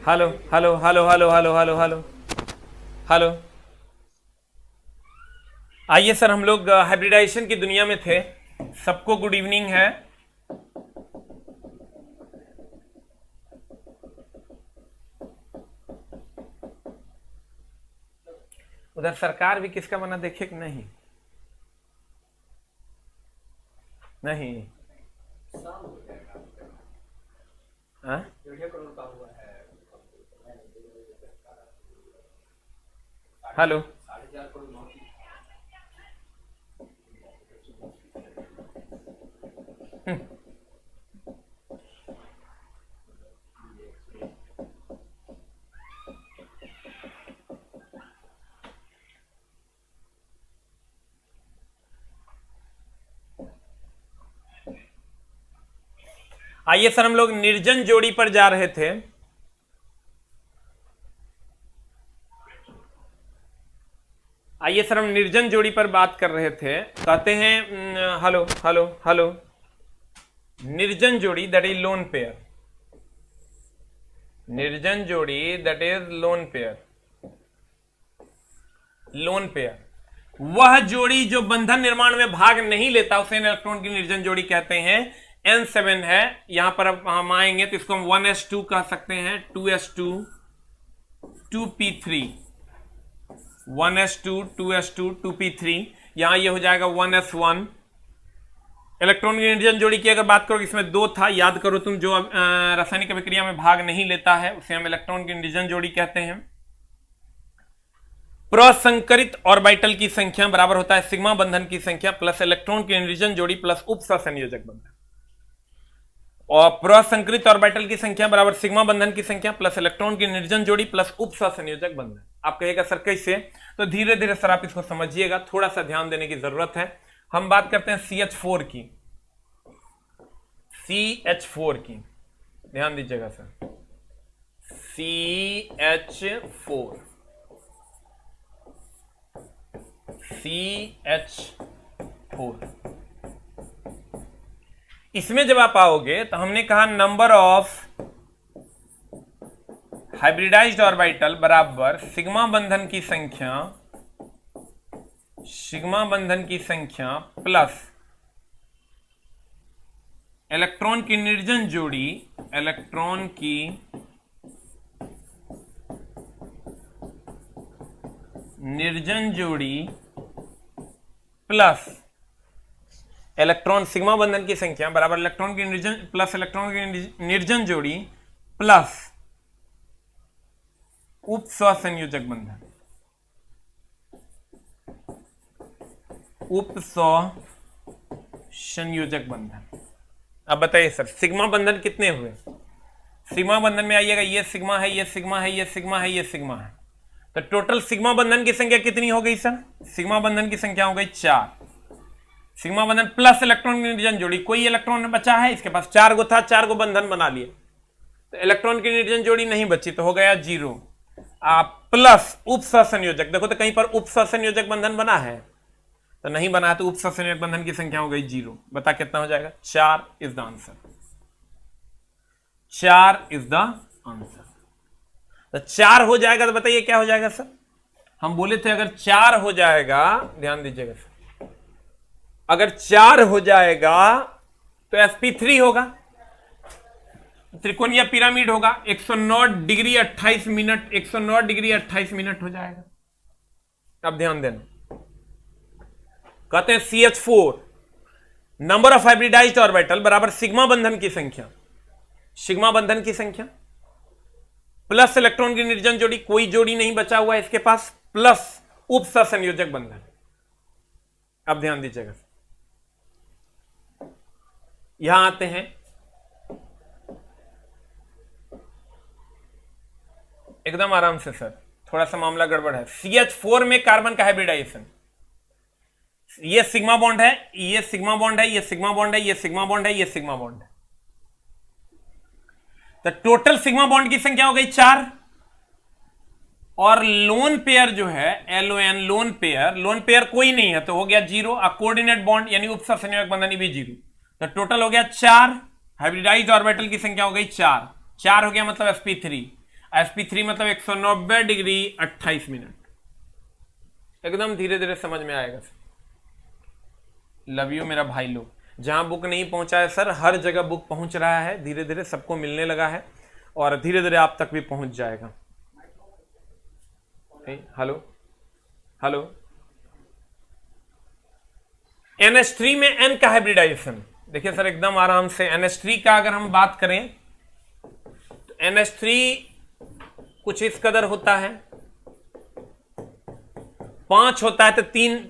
Hello hello hello hello hello hello hello hello. आइए sir, हम लोग हाइब्रिडाइजेशन की दुनिया में थे। सबको गुड इवनिंग है। उधर सरकार भी किसका बना देखे कि नहीं? नहीं। हाँ? हेलो। आइए सर, हम लोग निर्जन जोड़ी पर जा रहे थे। आइए सर, हम निर्जन जोड़ी पर बात कर रहे थे। कहते हैं हेलो हेलो हेलो। निर्जन जोड़ी दैट इज लोन पेयर। निर्जन जोड़ी that is lone pair. Lone pair वह जोड़ी जो बंधन निर्माण में भाग नहीं लेता, उसे इलेक्ट्रॉन की निर्जन जोड़ी कहते हैं। N7 है। यहां पर अब हम आएंगे तो इसको हम 1s2 कह सकते हैं, 2s2 2p3, 1s2 2s2 2p3। यहां ये हो जाएगा 1s1। इलेक्ट्रॉन की निर्जन जोड़ी की अगर बात करो, इसमें दो था, याद करो तुम, जो रासायनिक अभिक्रिया में भाग नहीं लेता है उसे हम इलेक्ट्रॉन की निर्जन जोड़ी कहते हैं। प्रसंकरित ऑर्बिटल की संख्या बराबर होता है सिग्मा बंधन की संख्या प्लस इलेक्ट्रॉन की निर्जन जोड़ी प्लस उप सहसंयोजक बंधन। और प्रसंकरित ऑर्बिटल की संख्या बराबर सिग्मा बंधन की संख्या प्लस इलेक्ट्रॉन की निर्जन जोड़ी प्लस उप सहसंयोजक बंधन। आप कहिएगा सर कैसे? तो धीरे धीरे सर आप इसको समझिएगा, थोड़ा सा ध्यान देने की जरूरत है। हम बात करते हैं CH4 की। CH4 की ध्यान दीजिएगा सर। CH4 इसमें जब आप आओगे तो हमने कहा नंबर ऑफ हाइब्रिडाइज्ड ऑर्बिटल बराबर सिग्मा बंधन की संख्या प्लस इलेक्ट्रॉन की निर्जन जोड़ी प्लस इलेक्ट्रॉन सिग्मा बंधन की संख्या बराबर इलेक्ट्रॉन की निर्जन जोड़ी प्लस उप सहसंयोजक बंधन। अब बताइए सर, सिग्मा बंधन कितने हुए? सिग्मा बंधन में आइएगा, ये सिग्मा है, ये सिग्मा है, ये सिग्मा है, ये सिग्मा है, तो टोटल सिग्मा बंधन की संख्या कितनी हो गई सर? सिग्मा बंधन की संख्या हो गई 4। सिग्मा बंधन प्लस इलेक्ट्रॉन की निर्जन जोड़ी, कोई इलेक्ट्रॉन बचा है इसके पास, 4 गो था, 4 गो बंधन बना लिए, तो इलेक्ट्रॉन की निर्जन जोड़ी नहीं बची तो हो गया 0। प्लस उप सहसंयोजक, देखो तो कहीं पर उप सहसंयोजक बंधन बना है तो नहीं बना है, तो उप सहसंयोजक बंधन की संख्या हो गई 0। बता कितना हो जाएगा? 4 is the answer. 4 is the answer. तो 4 हो जाएगा तो बताइए क्या हो जाएगा सर? हम बोले थे अगर 4 हो जाएगा, ध्यान दीजिएगा सर, अगर 4 हो जाएगा तो sp3 होगा, त्रिकोणीय पिरामिड होगा, 109 डिग्री 28 मिनट, 109 डिग्री 28 मिनट हो जाएगा। अब ध्यान देना, कहते हैं CH4 number of hybridised orbital बराबर सिग्मा बंधन की संख्या प्लस इलेक्ट्रॉन की निर्जन जोड़ी, कोई जोड़ी नहीं बचा हुआ है इसके पास, प्लस उप सहसंयोजक बंधन। अब ध्यान दीजिएगा, यहां आते हैं, एकदम आराम से सर, थोड़ा सा मामला गड़बड़ है। CH4 में कार्बन का हाइब्रिडाइजेशन, ये सिग्मा बॉन्ड है, ये सिग्मा बॉन्ड है, ये सिग्मा बॉन्ड है, ये सिग्मा बॉन्ड है, ये सिग्मा बॉन्ड है, तो टोटल सिग्मा बॉन्ड की संख्या हो गई 4। और लोन पेयर जो है LON, लोन पेयर कोई नहीं है तो हो गया 0। कोऑर्डिनेट बॉन्ड यानी उप सहसंयोजक बंधन भी 0, तो टोटल हो गया 4। हाइब्रिडाइज्ड ऑर्बिटल की संख्या हो गई 4 हो गया, मतलब sp3। sp3 मतलब 190 डिग्री 28 मिनट। एकदम धीरे धीरे समझ में आएगा। लव यू मेरा भाई लोग। जहां बुक नहीं पहुंचा है सर, हर जगह बुक पहुंच रहा है, धीरे धीरे सबको मिलने लगा है और धीरे धीरे आप तक भी पहुंच जाएगा। Hello hello. NH3 में N का हाइब्रिडाइजेशन देखिए सर, एकदम आराम से। NH3 का अगर हम बात करें तो NH3 कुछ इस कदर होता है, 5 होता है तो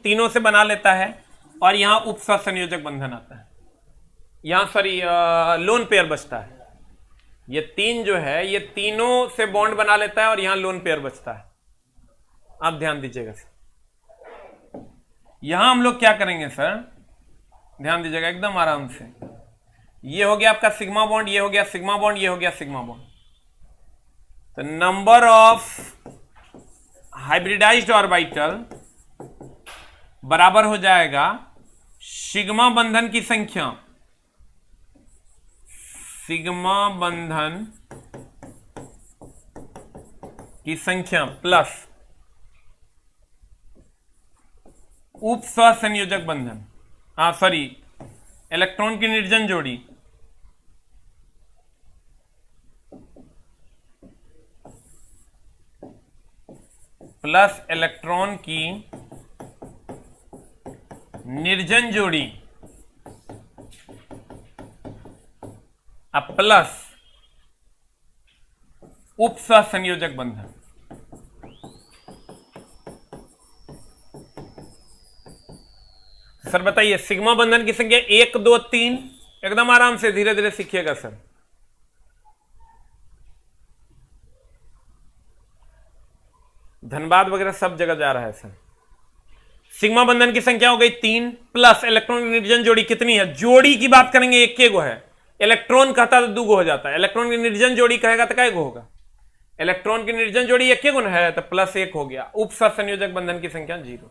तीनों से बना लेता है और यहां उपस्व संयोजक बंधन आता है। यहां सॉरी लोन पेयर बचता है। ये 3 जो है ये तीनों से बॉन्ड बना लेता है और यहां लोन पेयर बचता है। आप ध्यान दीजिएगा सर, यहां हम लोग क्या करेंगे सर, ध्यान दीजिएगा एकदम आराम से। ये हो गया आपका सिग्मा बॉन्ड, ये हो गया सिग्मा बॉन्ड, ये हो गया सिग्मा बॉन्ड। तो नंबर ऑफ हाइब्रिडाइज्ड ऑर्बिटल बराबर हो जाएगा सिग्मा बंधन की संख्या, सिग्मा बंधन की संख्या प्लस उप सहसंयोजक बंधन, सॉरी इलेक्ट्रॉन की निर्जन जोड़ी प्लस इलेक्ट्रॉन की निर्जन जोड़ी प्लस उप सहसंयोजक बंधन। सर बताइए सिग्मा बंधन की संख्या 1 2 3, एकदम आराम से धीरे धीरे सीखिएगा सर। धनबाद वगैरह सब जगह जा रहा है सर। सिग्मा बंधन की संख्या हो गई 3 प्लस इलेक्ट्रॉन की निर्जन जोड़ी कितनी है, जोड़ी की बात करेंगे एक के गो है, इलेक्ट्रॉन कहता तो 2 गो हो जाता है, इलेक्ट्रॉन की निर्जन जोड़ी कहेगा तो कै गो होगा, इलेक्ट्रॉन की निर्जन जोड़ी एक के गो है तो प्लस 1 हो गया। उप सहसंयोजक बंधन की संख्या 0।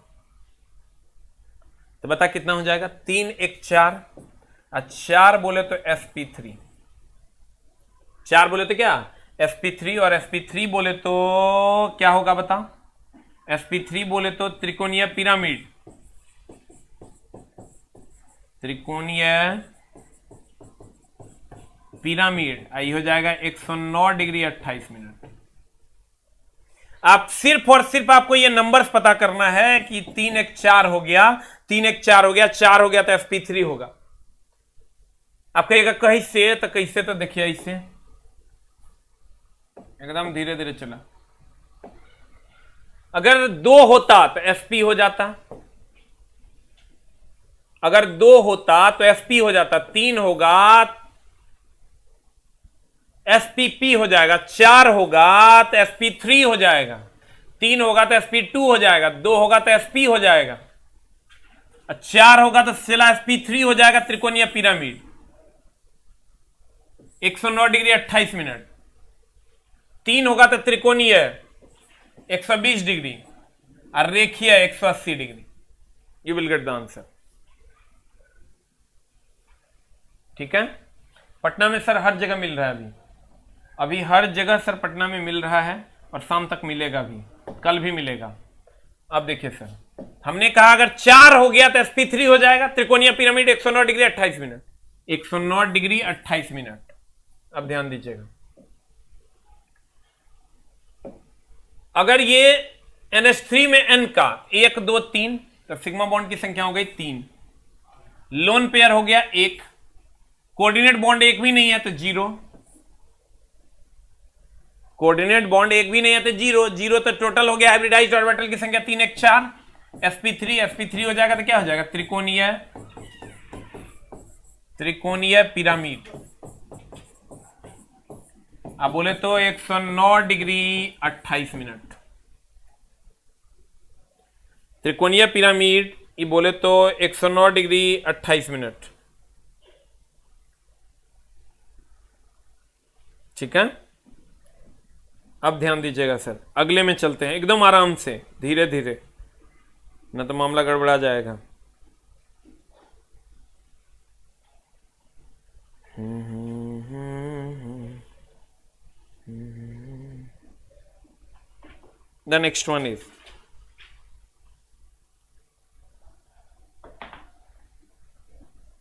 तो बता कितना हो जाएगा, 3 1 4 और 4 बोले तो sp3, 4 बोले तो क्या sp3 और sp3 बोले तो क्या होगा बता, sp3 बोले तो त्रिकोणीय पिरामिड, त्रिकोणीय पिरामिड आई हो जाएगा 109 डिग्री 28 मिनट। आप सिर्फ और सिर्फ आपको ये नंबर्स पता करना है कि 3 1 4 हो गया, 3 1 4 हो गया, 4 हो गया तो sp3 होगा। आप कहिएगा कैसे, तो कैसे तो देखिए ऐसे एकदम धीरे धीरे चला। अगर 2 होता तो sp हो जाता, अगर 2 होता तो sp हो जाता, 3 होगा spp हो जाएगा, 4 होगा तो sp3 हो जाएगा, 3 होगा तो sp2 हो जाएगा, 2 होगा तो sp हो जाएगा, 4 होगा तो सिला sp3 हो जाएगा। त्रिकोणीय पिरामिड 109 डिग्री 28 मिनट, 3 होगा तो त्रिकोणीय 120 डिग्री और रेखीय 180 degree. You will get the answer. ठीक है, पटना में सर हर जगह मिल रहा है अभी हर जगह सर पटना में मिल रहा है और शाम तक मिलेगा भी, कल भी मिलेगा। अब देखिए सर, हमने कहा अगर 4 हो गया तो sp3 हो जाएगा, त्रिकोणीय pyramid 109 degree 28 minute, 109 degree 28 minute. अब ध्यान दीजिएगा, अगर ये NH3 में N का 1 2 3 तो सिग्मा बॉन्ड की संख्या हो गई 3, लोन पेयर हो गया 1, कोऑर्डिनेट बॉन्ड एक भी नहीं है तो 0, कोऑर्डिनेट बॉन्ड एक भी नहीं है तो 0 0, तो टोटल हो गया हाइब्रिडाइज्ड ऑर्बिटल की संख्या 3 1 4, sp3 हो जाएगा तो क्या हो जाएगा, त्रिकोणीय पिरामिड। आप बोले तो 109 डिग्री 28 मिनट, त्रिकोणीय पिरामिड ये बोले तो 109 डिग्री 28 मिनट। ठीक है, अब ध्यान दीजिएगा सर, अगले में चलते हैं एकदम आराम से धीरे धीरे, ना तो मामला गड़बड़ा जाएगा। द नेक्स्ट वन इज,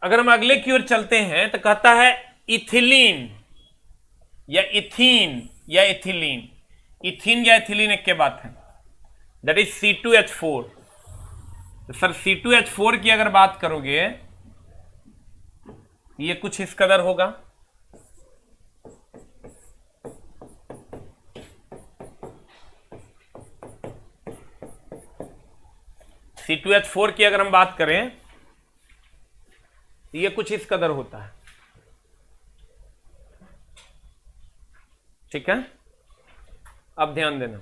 अगर हम अगले की ओर चलते हैं तो कहता है इथिलीन या इथीन या इथिलीन। इथीन या इथिलीन एक के बात है, दैट इज C2H4। तो सर C2H4 की अगर बात करोगे ये कुछ इस कदर होगा। C2H4 की अगर हम बात करें तो ये कुछ इस कदर होता है, ठीक है। अब ध्यान देना,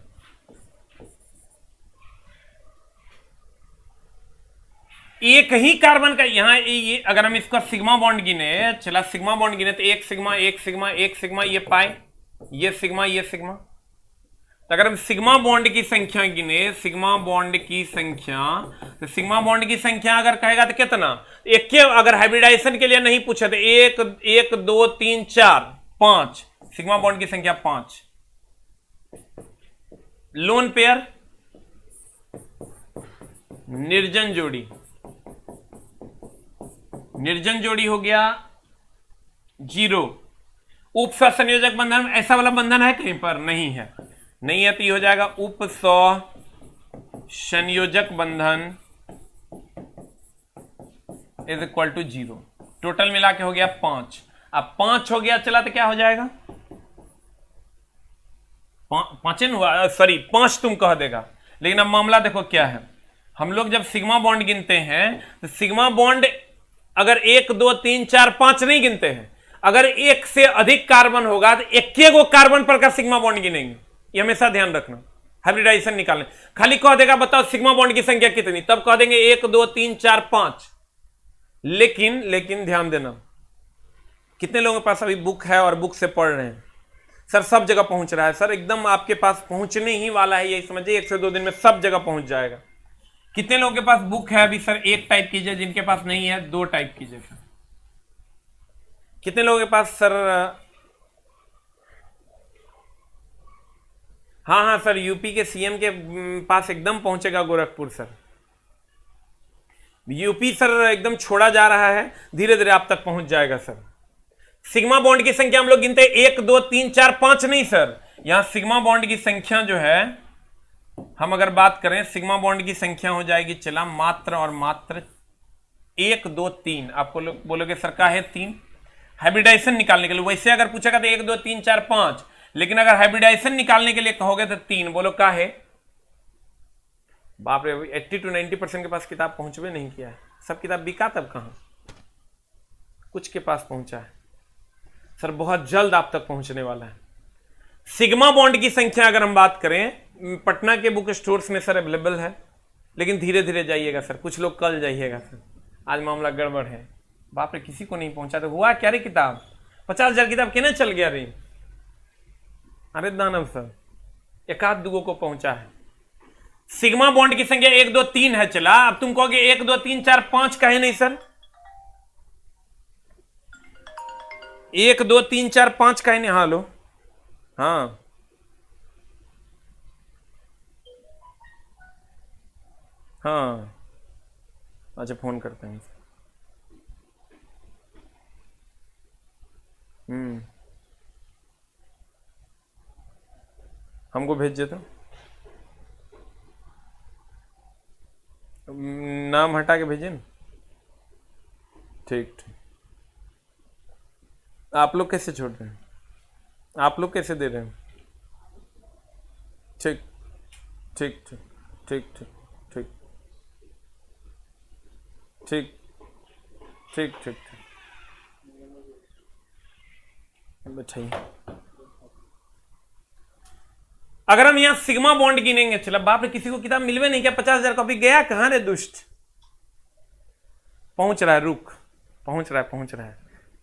एक ही कार्बन का यहां ये अगर हम इसका सिग्मा बॉन्ड गिने, चला सिग्मा बॉन्ड गिने तो एक सिग्मा एक सिग्मा एक सिग्मा, ये पाए, ये सिग्मा ये सिग्मा। तो अगर हम सिग्मा बॉन्ड की संख्या गिने, सिग्मा बॉन्ड की संख्या, तो सिग्मा बॉन्ड की संख्या अगर कहेगा तो कितना, एक के अगर हाइब्रिडाइजेशन के लिए नहीं पूछे तो एक एक दो तीन चार पांच, सिग्मा बॉन्ड की संख्या 5। लोन पेयर, निर्जन जोड़ी, निर्जन जोड़ी हो गया 0। उप संयोजक बंधन, ऐसा वाला बंधन है कहीं पर? नहीं है, नहीं है तो ये हो जाएगा उप संयोजक बंधन इज इक्वल टू 0। टोटल मिला के हो गया 5। अब 5 हो गया चला तो क्या हो जाएगा, 5 हुआ, सॉरी 5 तुम कह देगा। लेकिन अब मामला देखो क्या है, हम लोग जब सिग्मा बॉन्ड गिनते हैं तो सिग्मा बॉन्ड अगर 1 2 3 4 5 नहीं गिनते हैं, अगर एक से अधिक कार्बन होगा तो एक गो कार्बन पर का सिग्मा बॉन्ड गिनेंगे, ये हमेशा ध्यान रखना। हाइब्रिडाइजेशन निकालने खाली कह देगा बताओ सिग्मा बॉन्ड की संख्या कितनी, तब कह देंगे 1 2 3 4 5। लेकिन ध्यान देना, कितने लोगों के पास अभी बुक है और बुक से पढ़ रहे हैं? सर सब जगह पहुंच रहा है सर, एकदम आपके पास पहुंचने ही वाला है, यही समझिए 1 से 2 दिन में सब जगह पहुंच जाएगा। कितने लोगों के पास बुक है अभी? सर 1 टाइप कीजिए, जिनके पास नहीं है 2 टाइप कीजिए। सर कितने लोगों के पास? सर हाँ सर, यूपी के सीएम के पास एकदम पहुंचेगा गोरखपुर। सर यूपी सर एकदम छोड़ा जा रहा है, धीरे धीरे आप तक पहुंच जाएगा। सर सिग्मा बॉन्ड की संख्या हम लोग गिनते 1 2 3 4 5 नहीं सर, यहां सिग्मा बॉन्ड की संख्या जो है, हम अगर बात करें सिग्मा बॉन्ड की संख्या हो जाएगी चला मात्र और मात्र 1 2 3। आपको बोलोगे सर का है 3? हाइब्रिडाइजेशन निकालने के लिए, वैसे अगर पूछेगा तो 1 2 3 4 5, लेकिन अगर हाइब्रिडाइजेशन निकालने के लिए कहोगे तो 3। बोलो का है? बाप रे, 80 to 90% के पास किताब पहुंचवे नहीं किया है। सब किताब बिका तब कहां, कुछ के पास पहुंचा है। सर बहुत जल्द आप तक पहुंचने वाला है। सिग्मा बॉन्ड की संख्या अगर हम बात करें, पटना के बुक स्टोर्स में सर अवेलेबल है, लेकिन धीरे धीरे जाइएगा सर, कुछ लोग कल जाइएगा सर, आज मामला गड़बड़ है। बाप रे, किसी को नहीं पहुंचा तो हुआ क्या रे? किताब 50,000 किताब केने चल गया रे? अरे दानव सर, एक आध दुगो को पहुंचा है। सिग्मा बॉन्ड की संख्या 1 2 3 है चला, अब तुम कहोगे 1 2 3 4 5 का है नहीं सर? 1 2 3 4 5 का है नहीं? हाँ लो, हाँ हाँ, अच्छा फोन करते हैं। हमको भेज देते, नाम हटा के भेजिए ना। ठीक ठीक। आप लोग कैसे छोड़ रहे हैं? आप लोग कैसे दे रहे हैं? ठीक ठीक ठीक ठीक ठीक ठीक ठीक ठीक ठीक बैठाइए। अगर हम यहां सिग्मा बॉन्ड गिनेंगे, चला बाप रे, किसी को किताब मिलवे नहीं क्या? 50,000 कॉपी गया कहां रे दुष्ट? पहुंच रहा है, रुक, पहुंच रहा है।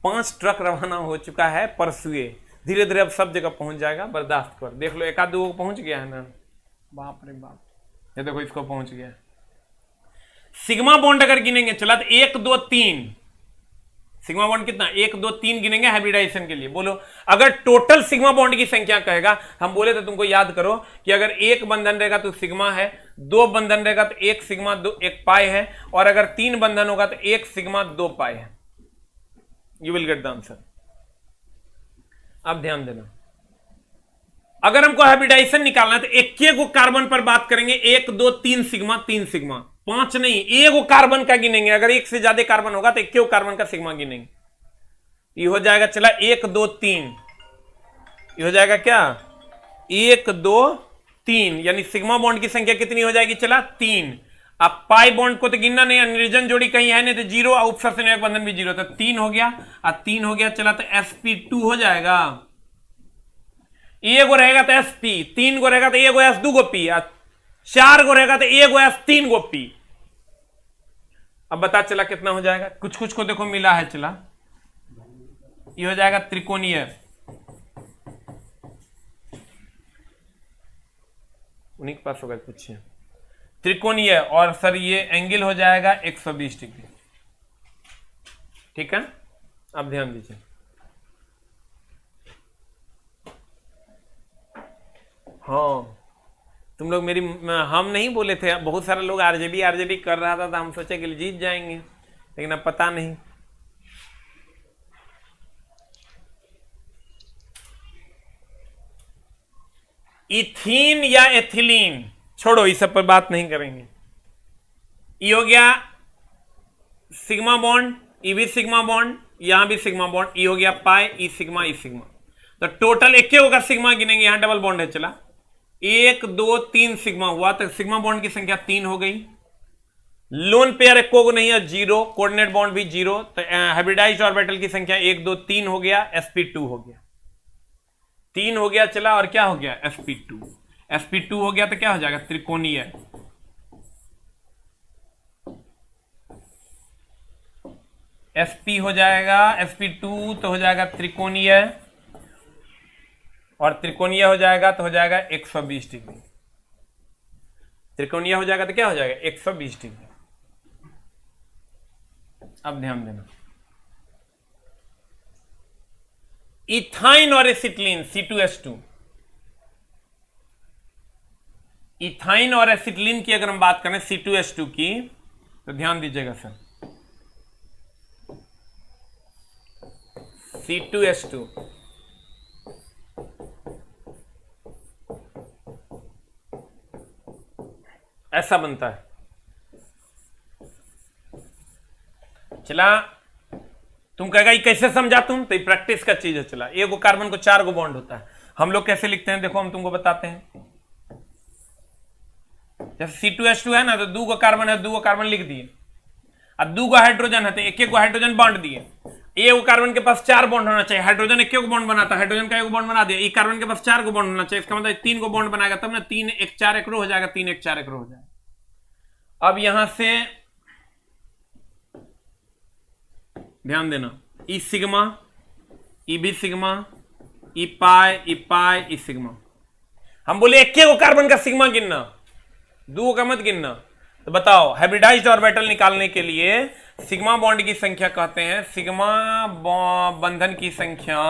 5 ट्रक रवाना हो चुका है परसुए, धीरे धीरे अब सब जगह पहुंच जाएगा, बर्दाश्त कर। देख लो, एक आध दो पहुंच गया है ना। बाप रे बाप, ये देखो इसको पहुंच गया। सिग्मा बॉन्ड अगर गिनेंगे चला तो 1 2 3 सिग्मा बॉन्ड कितना, 1 2 3 गिनेंगे हाइब्रिडाइजेशन के लिए। बोलो अगर टोटल सिग्मा बॉन्ड की संख्या कहेगा, हम बोले तो तुमको याद करो कि अगर एक बंधन रहेगा तो सिग्मा है, 2 बंधन रहेगा तो 1 सिग्मा 2 1 पाई है, और अगर 3 बंधन होगा तो 1 सिग्मा 2 पाई है। You will get the answer. अब ध्यान देना, अगर हमको हाइब्रिडाइजेशन निकालना है तो एक को कार्बन पर बात करेंगे, 1 2 3 सिग्मा 3 सिग्मा, 5 नहीं, एक कार्बन का गिनेंगे। अगर एक से ज्यादा कार्बन होगा तो एक कार्बन का सिग्मा गिनेंगे। ये हो जाएगा चला 1 2 3, ये हो जाएगा क्या 1 2 3, यानी सिग्मा बॉन्ड की संख्या कितनी हो जाएगी चला 3। अब पाई बॉन्ड को तो गिनना नहीं, निर्जन जोड़ी कहीं है नहीं तो 0, और उपसर्जन बंधन भी 0, तो 3 हो गया। अब 3 हो गया चला तो sp2 हो जाएगा। एक गो रहेगा तो sp, 3 गो रहेगा तो एक गो s 2 गो p, 4 गो रहेगा तो एक गो s 3 गो p। अब बता चला कितना हो जाएगा, कुछ कुछ को देखो मिला है चला, ये हो जाएगा त्रिकोणीय, उन्हीं के पास होगा कुछ त्रिकोणीय, और सर ये एंगल हो जाएगा 120 डिग्री। ठीक है, अब ध्यान दीजिए, हाँ तुम लोग मेरी, हम नहीं बोले थे, बहुत सारे लोग आरजेबी कर रहा था, तो हम सोचे कि जीत जाएंगे, लेकिन अब पता नहीं। इथीन या एथिलीन छोड़ो, इस सब पर बात नहीं करेंगे। ये हो गया सिग्मा बॉन्ड, ये भी सिग्मा बॉन्ड, यहां भी सिग्मा बॉन्ड, ये हो गया पाई, ई सिग्मा ई सिग्मा, तो टोटल एक होगा सिग्मा गिनेंगे, यहां डबल बॉन्ड है चला, 1 2 3 सिग्मा हुआ, तो सिग्मा बॉन्ड की संख्या 3 हो गई। लोन पेयर एक को नहीं है 0, कोऑर्डिनेट बॉन्ड भी 0, तो हाइब्रिडाइज्ड ऑर्बिटल की संख्या 1 2 3 हो गया, sp2 हो गया, 3 हो गया चला, और क्या हो गया sp2 हो गया, तो क्या हो जाएगा त्रिकोणीय। sp हो जाएगा, sp2 तो हो जाएगा त्रिकोणीय, और त्रिकोणीय हो जाएगा तो हो जाएगा 120 डिग्री। त्रिकोणीय हो जाएगा तो क्या हो जाएगा 120 डिग्री। अब ध्यान देना, इथाइन और एसिटिलीन C2H2, इथाइन और एसिटिलीन की अगर हम बात करें C2H2 की, तो ध्यान दीजिएगा सर, C2H2 ऐसा बनता है चला। तुम कहेगा ये कैसे समझा तुम, तो ये प्रैक्टिस का चीज है चला। एक गो कार्बन को 4 गो बॉन्ड होता है, हम लोग कैसे लिखते हैं देखो, हम तुमको बताते हैं। जैसे C2H2 है ना, तो 2 गो कार्बन है, 2 गो कार्बन लिख दिए, अब 2 गो हाइड्रोजन है तो एक गो हाइड्रोजन बॉन्ड दिए। एक गो कार्बन के पास 4 बॉन्ड होना चाहिए, हाइड्रोजन एक गो बॉन्ड बनाता है, हाइड्रोजन का एक बॉन्ड बना दिया, एक कार्बन के पास 4 गो बॉन्ड होना चाहिए, इसका मतलब 3 गो बॉन्ड बनाएगा तब ना 3 1 4 एक रो हो जाएगा, 3 1 4 एक रो हो जाएगा। अब यहां से ध्यान देना, ई सिग्मा, ई भी सिग्मा, ई पाई ई सिग्मा। हम बोले एक गो कार्बन का सिग्मा गिनना, 2 का मत गिनना। तो बताओ हाइब्रिडाइज्ड ऑर्बिटल निकालने के लिए सिग्मा बॉन्ड की संख्या कहते हैं, सिग्मा बंधन की संख्या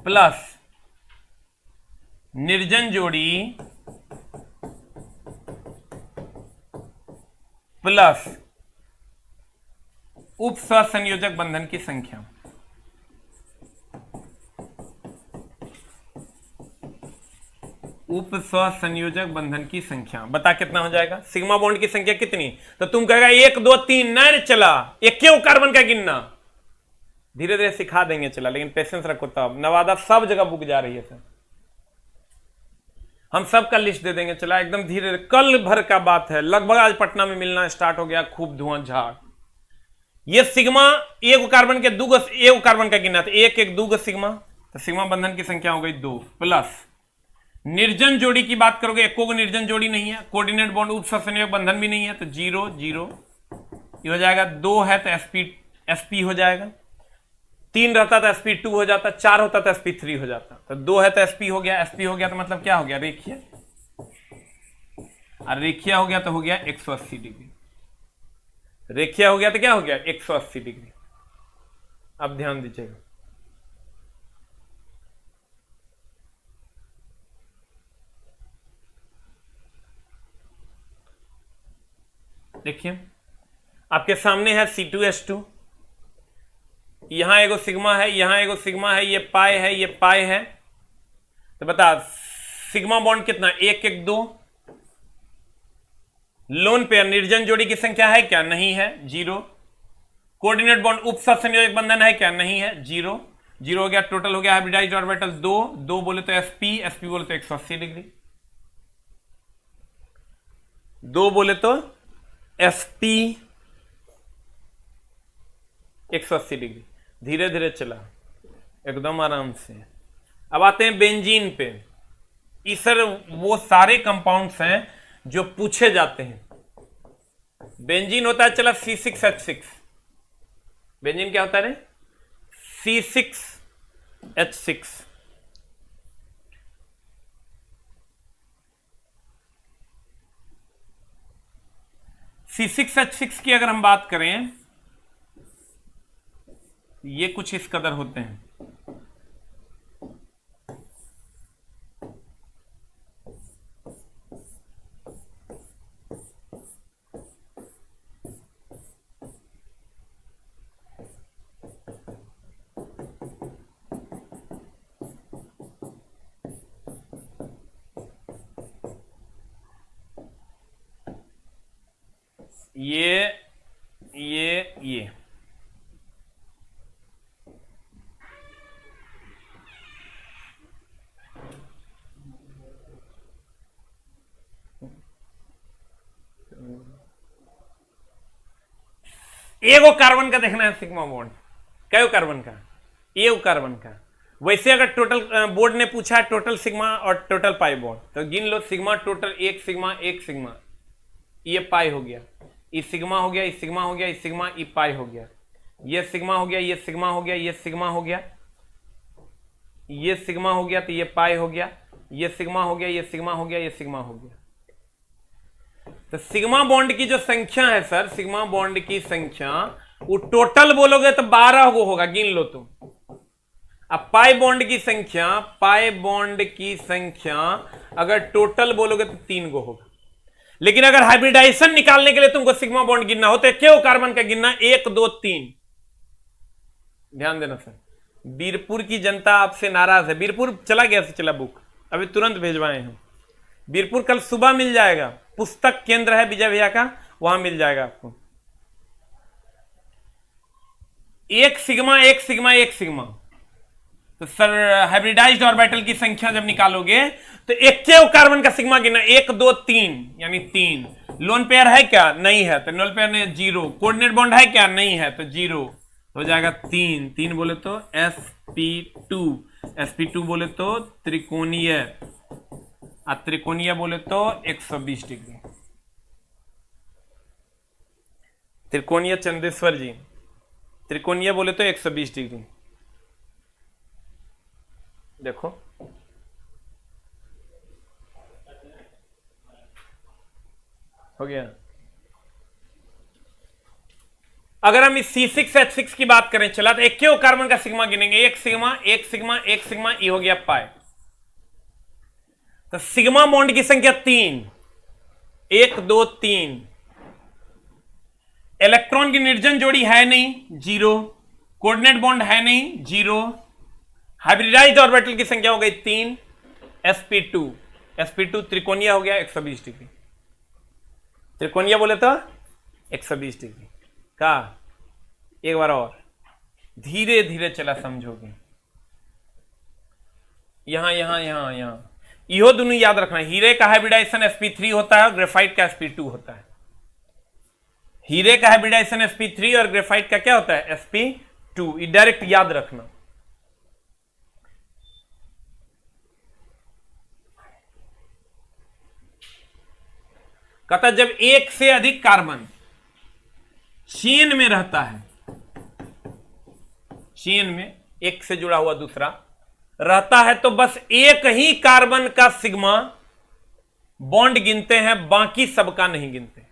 प्लस निर्जन जोड़ी प्लस उप सहसंयोजक बंधन की संख्या। उप सहसंयोजक बंधन की संख्या बता कितना हो जाएगा, सिग्मा बॉन्ड की संख्या कितनी, तो तुम कहेगा 1 2 3 नहीं चला, एक क्यों कार्बन का गिनना, धीरे धीरे सिखा देंगे चला, लेकिन पेशेंस रखो। तब नवादा सब जगह बुक जा रही है सर, हम सब का लिस्ट दे देंगे चला, एकदम धीरे, कल भर का बात है, लगभग आज पटना में मिलना स्टार्ट हो गया, खूब धुआं झाड़। ये सिग्मा एक कार्बन के 2 एक कार्बन का गिनना, तो 1 1 2 सिग्मा, तो सिग्मा बंधन की संख्या हो गई 2, प्लस निर्जन जोड़ी की बात करोगे, एको को निर्जन जोड़ी नहीं है, कोऑर्डिनेट बॉन्ड उप सहसंयोजक बंधन भी नहीं है, तो 0 0 ये हो जाएगा, 2 है तो sp हो जाएगा, 3 रहता तो sp2 हो जाता, 4 होता तो sp3 हो जाता, तो 2 है तो sp हो गया, sp हो गया तो मतलब क्या हो गया रेखीय, और रेखीय हो गया तो हो गया 180 डिग्री। रेखीय हो गया तो क्या हो गया 180 डिग्री। अब ध्यान दीजिएगा, देखिए आपके सामने है C2H2, यहां एगो सिग्मा है, यहां एगो सिग्मा है, ये पाई है, ये पाई है। तो बता सिग्मा बॉन्ड कितना, 1 1 2। लोन पेयर निर्जन जोड़ी की संख्या है क्या, नहीं है, 0। कोऑर्डिनेट बॉन्ड उप सहसंयोजक बंधन है क्या, नहीं है, 0 0 हो गया। टोटल हो गया हाइब्रिडाइज्ड ऑर्बिटल 2 2 बोले तो sp, sp बोले तो 180 डिग्री, 2 बोले तो sp 180 डिग्री। धीरे धीरे चला, एकदम आराम से। अब आते हैं बेंजीन पे। ये सर वो सारे कंपाउंड्स हैं जो पूछे जाते हैं। बेंजीन होता है चला C6H6। बेंजीन क्या होता है रे, C6H6। C6H6 की अगर हम बात करें, ये कुछ इस कदर होते हैं। ये एगो कार्बन का देखना है सिग्मा बॉन्ड, कई कार्बन का, एगो कार्बन का। वैसे अगर टोटल बोर्ड ने पूछा है टोटल सिग्मा और टोटल पाई बॉन्ड, तो गिन लो सिग्मा टोटल 1 सिग्मा 1 सिग्मा, ये पाई हो गया, ये सिग्मा हो गया, ये सिग्मा हो गया, ये सिग्मा, ये पाई हो गया, ये सिग्मा हो गया, ये सिग्मा हो गया, ये सिग्मा हो गया, ये सिग्मा हो गया, तो ये पाई हो गया, ये सिग्मा हो गया, ये सिग्मा हो गया, ये सिग्मा हो गया। तो सिग्मा बॉन्ड की जो संख्या है सर, सिग्मा बॉन्ड की संख्या, वो टोटल बोलोगे तो 12 गो होगा, गिन लो तुम। अब पाई बॉन्ड की संख्या, पाई बॉन्ड की संख्या अगर टोटल बोलोगे तो 3 गो होगा। लेकिन अगर हाइब्रिडाइजेशन निकालने के लिए तुमको सिग्मा बॉन्ड गिनना हो तो क्यों कार्बन का गिनना, 1 2 3। ध्यान देना सर, बीरपुर की जनता आपसे नाराज है। बीरपुर चला गया से चला बुक, अभी तुरंत भेजवाए हैं। बीरपुर कल सुबह मिल जाएगा, पुस्तक केंद्र है विजय भैया का, वहां मिल जाएगा आपको। 1 सिग्मा 1 सिग्मा 1 सिग्मा, तो सर हाइब्रिडाइज्ड ऑर्बिटल की संख्या जब निकालोगे तो एक कार्बन का सिग्मा गिनना, 1 2 3 यानी 3। लोन पेयर है क्या, नहीं है, तो लोन पेयर ने 0। कोऑर्डिनेट बॉन्ड है क्या, नहीं है, तो 0 हो जाएगा। 3 3 बोले तो sp2, sp2 बोले तो त्रिकोणीय, त्रिकोणीय बोले तो 120 डिग्री। त्रिकोणीय चंदेश्वर जी, त्रिकोणीय बोले तो 120 डिग्री। देखो हो गया। अगर हम इस C6H6 की बात करें चला, तो एक क्यों कार्बन का सिग्मा गिनेंगे, 1 सिग्मा 1 सिग्मा 1 सिग्मा, ये हो गया पाई। तो सिग्मा बॉन्ड की संख्या 3, 1 2 3। इलेक्ट्रॉन की निर्जन जोड़ी है नहीं, 0। कोऑर्डिनेट बॉन्ड है नहीं, 0। हाइब्रिडाइज्ड ऑर्बिटल की संख्या हो गई 3, sp2, sp2 त्रिकोणीय हो गया 120 डिग्री। त्रिकोणीय बोले तो 120 डिग्री का। एक बार और धीरे धीरे चला, समझोगे। यहां यहां यहां यहां इहो दोनों याद रखना, हीरे का हाइब्रिडाइजेशन sp3 होता है और ग्रेफाइट का sp2 होता है। हीरे का हाइब्रिडाइजेशन sp3 और ग्रेफाइट का क्या होता है, sp2। ये डायरेक्ट याद रखना। कहता जब एक से अधिक कार्बन चेन में रहता है, चेन में एक से जुड़ा हुआ दूसरा रहता है, तो बस एक ही कार्बन का सिग्मा बॉन्ड गिनते हैं, बाकी सबका नहीं गिनते।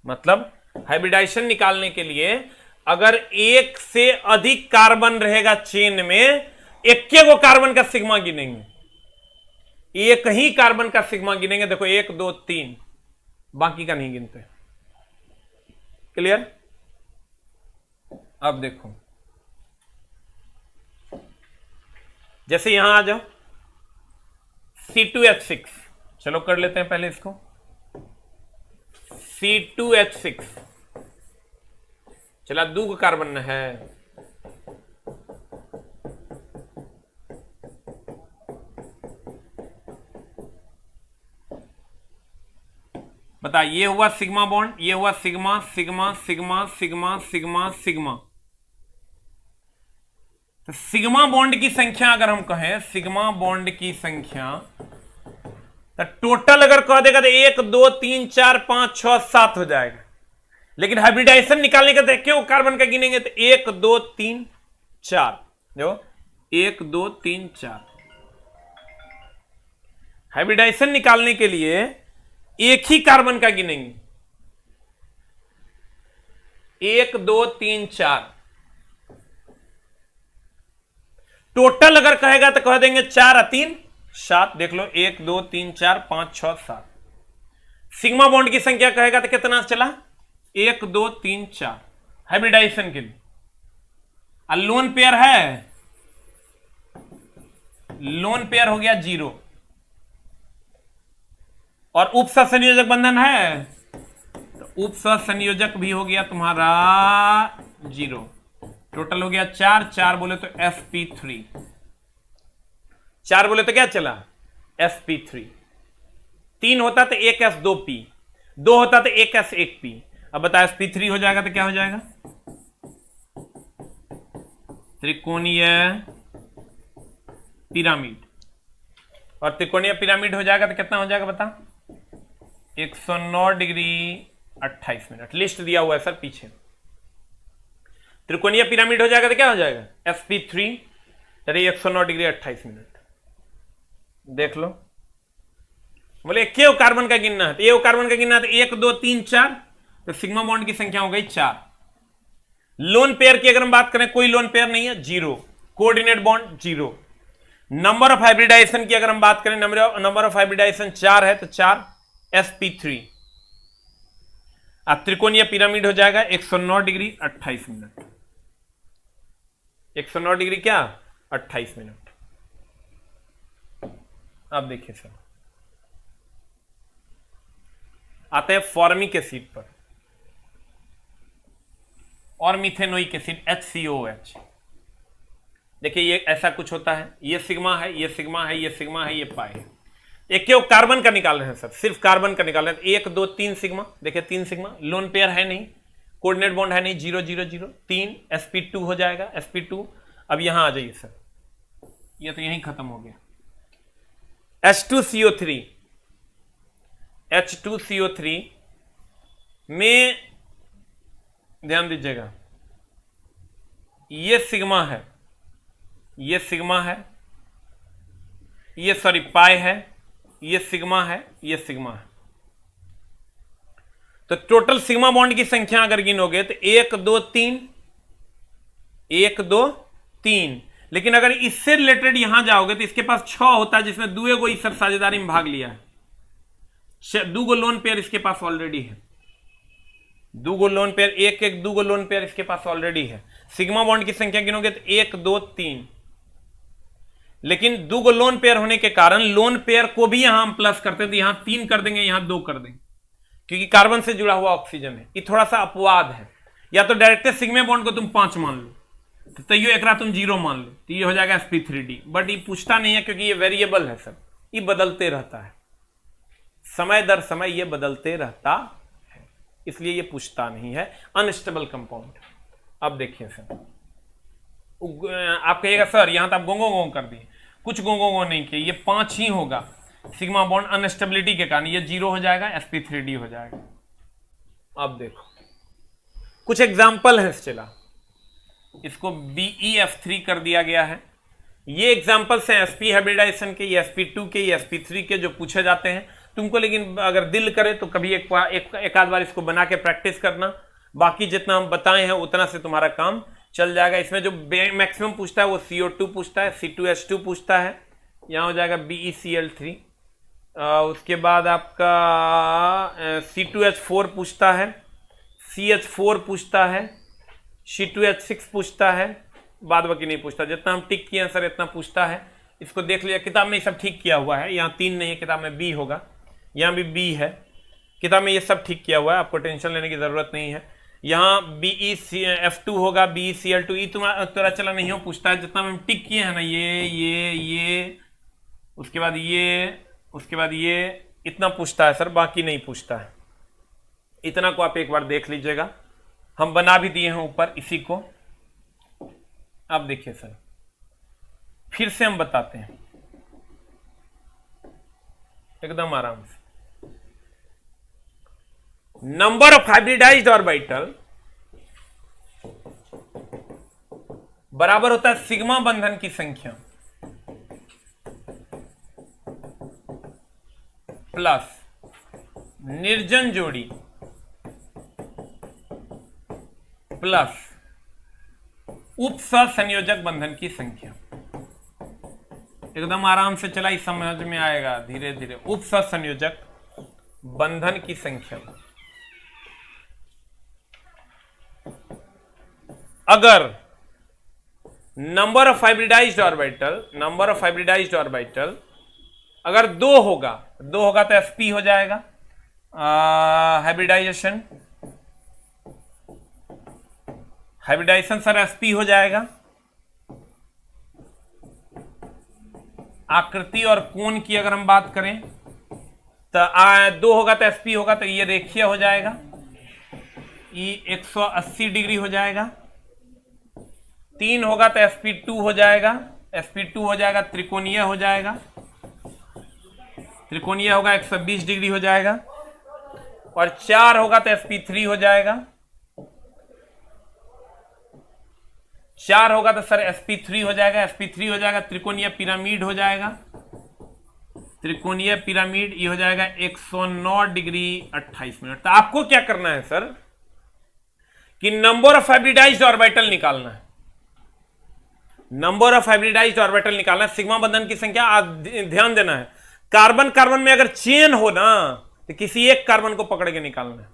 मतलब हाइब्रिडाइजेशन निकालने के लिए अगर एक से अधिक कार्बन रहेगा चेन में, एक को कार्बन का सिग्मा गिनेंगे, एक ही कार्बन का सिग्मा गिनेंगे। देखो 1 2 3, बाकी का नहीं गिनते। क्लियर? अब देखो जैसे यहां आ जाओ C2H6, चलो कर लेते हैं पहले इसको। C2H6 चला, 2 कार्बन है, बता, ये हुआ सिग्मा बॉन्ड, ये हुआ sigma sigma sigma sigma sigma sigma. तो सिग्मा बॉन्ड की संख्या अगर हम कहें, सिग्मा बॉन्ड की संख्या, तो टोटल अगर कह देगा तो 1 2 3 4 5 6 7 हो जाएगा। लेकिन हाइब्रिडाइजेशन निकालने का क्यों कार्बन का गिनेंगे, तो 1 2 3 4, देखो 1 2 3 4। हाइब्रिडाइजेशन निकालने के लिए एक ही कार्बन का गिनेंगे, 1 2 3 4। टोटल अगर कहेगा तो कह देंगे 4 और 3 7। देख लो 1 2 3 4 5 6 7। सिग्मा बॉन्ड की संख्या कहेगा तो कितना चला, 1 2 3 4 हाइब्रिडाइजेशन के लिए। और लोन पेयर है, लोन पेयर हो गया 0, और उपसहसंयोजक बंधन है तो उपसहसंयोजक भी हो गया तुम्हारा 0। टोटल हो गया 4, 4 बोले तो sp3, 4 बोले तो क्या चला sp3। 3 होता तो 1s2p, 2 होता तो 1s1p। अब बता sp3 हो जाएगा तो क्या हो जाएगा, त्रिकोणीय पिरामिड। और त्रिकोणीय पिरामिड हो जाएगा तो कितना हो जाएगा बता, 109 डिग्री 28 मिनट। लिस्ट दिया हुआ है सर पीछे। त्रिकोणीय पिरामिड हो जाएगा तो क्या हो जाएगा, sp3 109 डिग्री 28 मिनट। देख लो, बोले क्यों कार्बन का गिनना है, तो ये कार्बन का गिनना है तो 1 2 3 4, तो सिग्मा बॉन्ड की संख्या हो गई 4। लोन पेयर की अगर हम बात करें, कोई लोन पेयर नहीं है, 0। Coordinate bond 0। Number of hybridization की अगर हम बात करें, नंबर ऑफ हाइब्रिडाइजेशन 4 है तो 4 sp3। अब त्रिकोणीय पिरामिड हो जाएगा 109 डिग्री 28 मिनट। 109 डिग्री क्या, 28 मिनट। अब देखिए सर, आते हैं फॉर्मिक एसिड पर, और मिथेनोइक एसिड HCOH। देखिए ये ऐसा कुछ होता है, ये सिग्मा है, ये सिग्मा है, ये सिग्मा है, ये पाई है। एक क्यों कार्बन का निकाल रहे हैं सर, सिर्फ कार्बन का निकाल रहे हैं। 1 2 3 सिग्मा, देखिए 3 सिग्मा, लोन पेयर है नहीं, कोऑर्डिनेट बॉन्ड है नहीं, 0 0 0, 3 sp2 हो जाएगा, sp2। अब यहां आ जाइए सर, ये तो यहीं खत्म हो गया। H2CO3, H2CO3 में ध्यान दीजिएगा, ये सिग्मा है, ये सिग्मा है, ये सॉरी पाई है, ये सिग्मा है, ये सिग्मा है। तो टोटल सिग्मा बॉन्ड की संख्या अगर गिनोगे तो 1 2 3, 1 2 3। लेकिन अगर इससे रिलेटेड यहां जाओगे तो इसके पास 6 होता है, जिसमें 2 को इस साझेदारी में भाग लिया है। 2 लोन पेयर इसके पास ऑलरेडी है, 2 लोन पेयर, 2 लोन पेयर इसके पास ऑलरेडी है। सिग्मा बॉन्ड की संख्या गिनोगे तो 1 2 3। लेकिन 2 लोन पेयर होने के कारण लोन पेयर को भी यहां हम प्लस करते हैं, तो यहां 3 कर देंगे, यहां 2 कर देंगे, क्योंकि कार्बन से जुड़ा हुआ ऑक्सीजन है। ये थोड़ा सा अपवाद है, या तो डायरेक्ट सिग्मा बॉन्ड को तुम 5 मान लो, तो तैयो एकरा तुम 0 मान लो, तो ये हो जाएगा sp3d। बट ये पूछता नहीं है, क्योंकि ये वेरिएबल है सर, ये बदलते रहता है, समय दर समय ये बदलते रहता है, इसलिए ये पूछता नहीं है। Unstable compound. अब देखिए सर, आप कहिएगा सर यहां तो आप गोंगो गोंग कर दिए, कुछ गोंगो गोंग नहीं किए, ये 5 ही होगा। सिग्मा बॉन्ड अनस्टेबिलिटी के कारण ये 0 हो जाएगा, sp3d हो जाएगा। अब देखो कुछ एग्जाम्पल है, चला इसको BeF3 कर दिया गया है। ये एग्जाम्पल्स हैं sp हाइब्रिडाइजेशन के, ये sp2 के, ये sp3 के, जो पूछे जाते हैं। तुमको लेकिन अगर दिल करे तो कभी एक आध बार इसको बना के प्रैक्टिस करना। बाकी जितना हम बताए हैं उतना से तुम्हारा काम चल जाएगा। इसमें जो मैक्सिमम पूछता है वो CO2 पूछता है, C2H2 पूछता है, यहाँ हो जाएगा BeCl3। उसके बाद आपका C2H4 पूछता है, CH4 पूछता है, C2H6 पूछता है, बाद बाकी नहीं पूछता। जितना हम टिक किए हैं सर इतना पूछता है। इसको देख लिया, किताब में ये सब ठीक किया हुआ है। यहाँ 3 नहीं है, किताब में B होगा, यहाँ भी B है, किताब में ये सब ठीक किया हुआ है, आपको टेंशन लेने की जरूरत नहीं है। यहाँ BeF2 होगा, BeCl2, ये तुम्हारा चला नहीं हो पूछता है। जितना हम टिक किए हैं ना, ये उसके बाद ये, उसके बाद ये, इतना पूछता है सर, बाकी नहीं पूछता है। इतना को आप एक बार देख लीजिएगा, हम बना भी दिए हैं ऊपर इसी को। अब देखिए सर, फिर से हम बताते हैं एकदम आराम से। नंबर ऑफ हाइब्रिडाइज्ड ऑर्बिटल बराबर होता है सिग्मा बंधन की संख्या प्लस निर्जन जोड़ी प्लस उपसंयोजक बंधन की संख्या। एकदम आराम से चला, इस समझ में आएगा धीरे धीरे। उपसंयोजक बंधन की संख्या, अगर नंबर ऑफ हाइब्रिडाइज्ड ऑर्बिटल अगर 2 होगा तो sp हो जाएगा, हाइब्रिडाइजेशन सर sp हो जाएगा। आकृति और कोण की अगर हम बात करें तो 2 होगा तो sp होगा, तो ये रेखीय हो जाएगा, ये 180 डिग्री हो जाएगा। 3 होगा तो sp2 हो जाएगा, sp2 हो जाएगा, त्रिकोणीय हो जाएगा, त्रिकोणीय होगा 120 डिग्री हो जाएगा। और 4 होगा तो sp3 हो जाएगा, 4 होगा तो सर sp3 हो जाएगा, sp3 हो जाएगा, त्रिकोणीय पिरामिड हो जाएगा, त्रिकोणीय पिरामिड ये हो जाएगा 109 डिग्री 28 मिनट। तो आपको क्या करना है सर कि नंबर ऑफ हाइब्रिडाइज्ड ऑर्बिटल निकालना है, नंबर ऑफ हाइब्रिडाइज्ड ऑर्बिटल निकालना है, सिग्मा बंधन की संख्या। ध्यान देना है, कार्बन कार्बन में अगर चेन हो ना तो किसी एक कार्बन को पकड़ के निकालना है।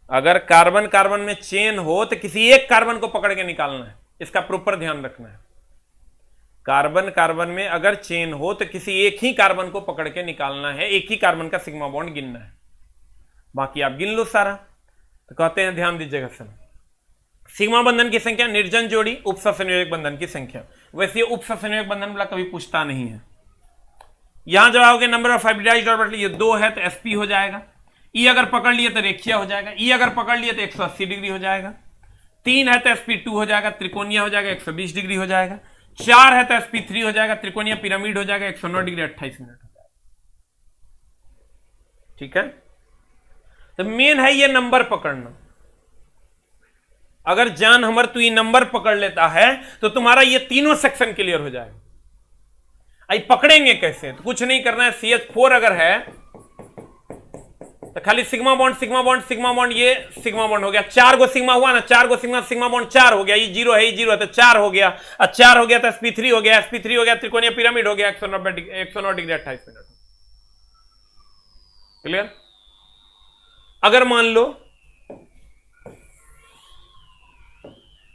अगर कार्बन कार्बन में चेन हो तो किसी एक कार्बन को पकड़ के निकालना है, इसका प्रॉपर ध्यान रखना है। कार्बन कार्बन में अगर चेन हो तो किसी एक ही कार्बन को पकड़ के निकालना है, एक ही कार्बन का सिग्मा बॉन्ड गिनना है, बाकी आप गिन लो सारा। तो कहते हैं ध्यान दीजिएगा सर, सिग्मा बंधन की संख्या, निर्जन जोड़ी, उपसंयोजक बंधन की संख्या। वैसे उपसंयोजक बंधन वाला कभी पूछता नहीं है। यहां जब आओगे नंबर ऑफ हाइब्रिडाइज्ड ऑर्बिटल, ये 2 है तो sp हो जाएगा, ई अगर पकड़ लिए तो रेखीय हो जाएगा, ई अगर पकड़ लिए तो 180 डिग्री हो जाएगा, 3 है तो sp2 हो जाएगा, त्रिकोणीय हो जाएगा 120 डिग्री हो जाएगा, 4 है तो sp3 हो जाएगा, त्रिकोणीय पिरामिड हो जाएगा 109 डिग्री 28 मिनट हो जाएगा। ठीक है, तो मेन है ये नंबर पकड़ना। अगर जान हमर तू ये नंबर पकड़ लेता है तो तुम्हारा ये तीनों सेक्शन क्लियर हो जाएगा। आई पकड़ेंगे कैसे, तो कुछ नहीं करना है, CH4 अगर है तो खाली sigma bond sigma bond sigma bond, ये सिग्मा बॉन्ड हो गया, 4 गो सिग्मा हुआ ना, 4 गो सिग्मा बॉन्ड 4 हो गया, ये 0 है, ये 0 है तो 4 हो गया, और 4 हो गया तो sp3 हो गया, sp3 हो गया, त्रिकोणीय पिरामिड हो गया 109 डिग्री 28 मिनट। क्लियर। अगर मान लो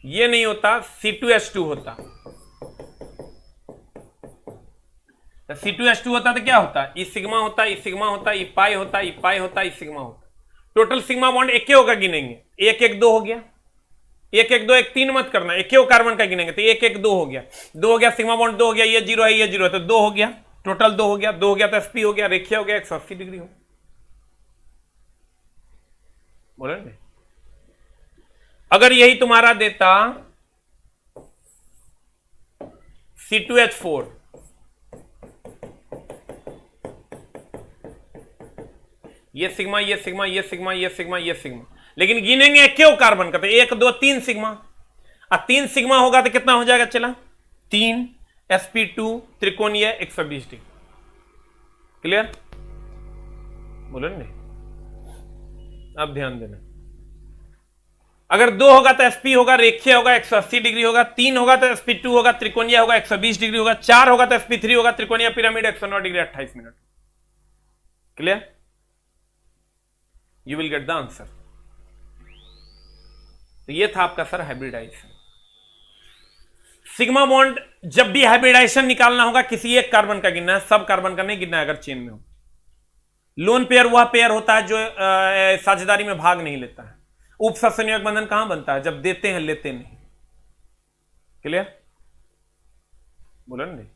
ये नहीं होता, C2H2 होता, तो C2H2 होता तो क्या होता, ई सिग्मा होता, ई सिग्मा होता, ई पाई होता, ई पाई होता, ई सिग्मा होता। टोटल सिग्मा बॉन्ड एक होगा, गिनेंगे 1 1 2 हो गया, 1 1 2 1 3 मत करना, एक कार्बन का गिनेंगे तो 1 1 2 हो गया, 2 हो गया, सिग्मा बॉन्ड 2 हो गया, ये 0 है, ये 0 है तो 2 हो गया, टोटल 2 हो गया, 2 हो गया तो sp हो गया, रेखीय हो गया 180 डिग्री हो। बोले नहीं। अगर यही तुम्हारा देता C2H4, ये सिग्मा, ये सिग्मा, ये सिग्मा, ये सिग्मा, ये सिग्मा, लेकिन गिनेंगे क्यों कार्बन का, तो 1 2 3 सिग्मा, अब 3 सिग्मा होगा तो कितना हो जाएगा, चला 3 sp2 त्रिकोणीय 120 डिग्री। क्लियर। बोलो नहीं, अब ध्यान देना। अगर 2 होगा तो sp होगा रेखीय होगा 180 डिग्री होगा, 3 होगा तो sp2 होगा त्रिकोणीय होगा 120 डिग्री होगा, 4 होगा तो sp3 होगा त्रिकोणीय pyramid 109 degree 28 minute. Clear? You will get the answer. तो ये था आपका सर हाइब्रिडाइजेशन। सिग्मा बॉन्ड जब भी हाइब्रिडाइजेशन निकालना होगा किसी एक कार्बन का गिनना है, सब कार्बन का नहीं गिनना है अगर चेन में हो। लोन पेयर वह पेयर होता है जो साझेदारी में भाग नहीं लेता है। उपसंयोग बंधन कहां बनता है? जब देते हैं लेते नहीं। क्लियर? बोलो नहीं।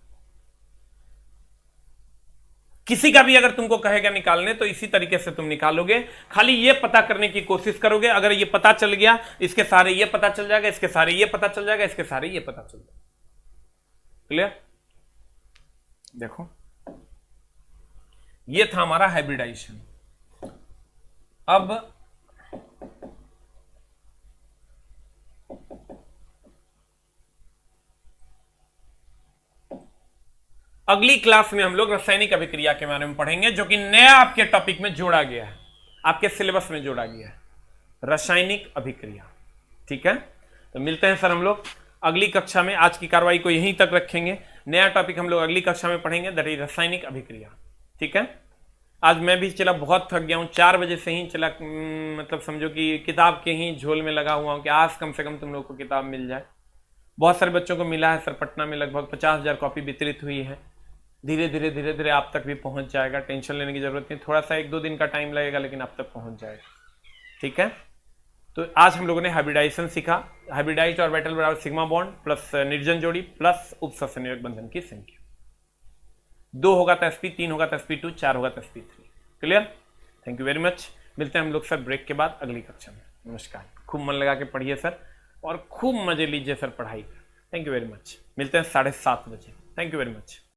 किसी का भी अगर तुमको कहेगा निकालने तो इसी तरीके से तुम निकालोगे। खाली ये पता करने की कोशिश करोगे, अगर ये पता चल गया इसके सारे ये पता चल जाएगा, इसके सारे ये पता चल जाएगा, इसके सारे ये पता चल जाएगा। क्लियर? देखो ये था हमारा हाइब्रिडाइजेशन। अब अगली क्लास में हम लोग रासायनिक अभिक्रिया के बारे में पढ़ेंगे, जो कि नया आपके टॉपिक में जोड़ा गया है, आपके सिलेबस में जोड़ा गया है, रासायनिक अभिक्रिया। ठीक है, तो मिलते हैं सर हम लोग अगली कक्षा में। आज की कार्रवाई को यहीं तक रखेंगे, नया टॉपिक हम लोग अगली कक्षा में पढ़ेंगे, दैट इज रासायनिक अभिक्रिया। ठीक है, आज मैं भी चला बहुत थक गया हूं, 4 बजे से ही चला, मतलब समझो कि किताब के ही झोल में लगा हुआ हूं कि आज कम से कम तुम लोग को किताब मिल जाए। बहुत सारे बच्चों को मिला है सर, पटना में लगभग 50,000 कॉपी वितरित हुई है। धीरे धीरे आप तक भी पहुंच जाएगा, टेंशन लेने की जरूरत नहीं, थोड़ा सा 1-2 दिन का टाइम लगेगा लेकिन आप तक पहुंच जाएगा। ठीक है, तो आज हम लोगों ने हाइब्रिडाइजेशन सीखा। हाइब्रिडाइज्ड ऑर्बिटल बराबर सिग्मा बॉन्ड प्लस निर्जन जोड़ी प्लस उपसंयोग बंधन की संख्या। 2 होगा तो sp, 3 होगा तो sp2, 4 होगा तो sp3। Clear? Thank you very much. मिलते हैं हम लोग सर ब्रेक के बाद अगली कक्षा में। नमस्कार। खूब मन लगा के पढ़िए सर और खूब मजे लीजिए सर पढ़ाई का। Thank you very much. मिलते हैं 7:30 बजे। Thank you very much.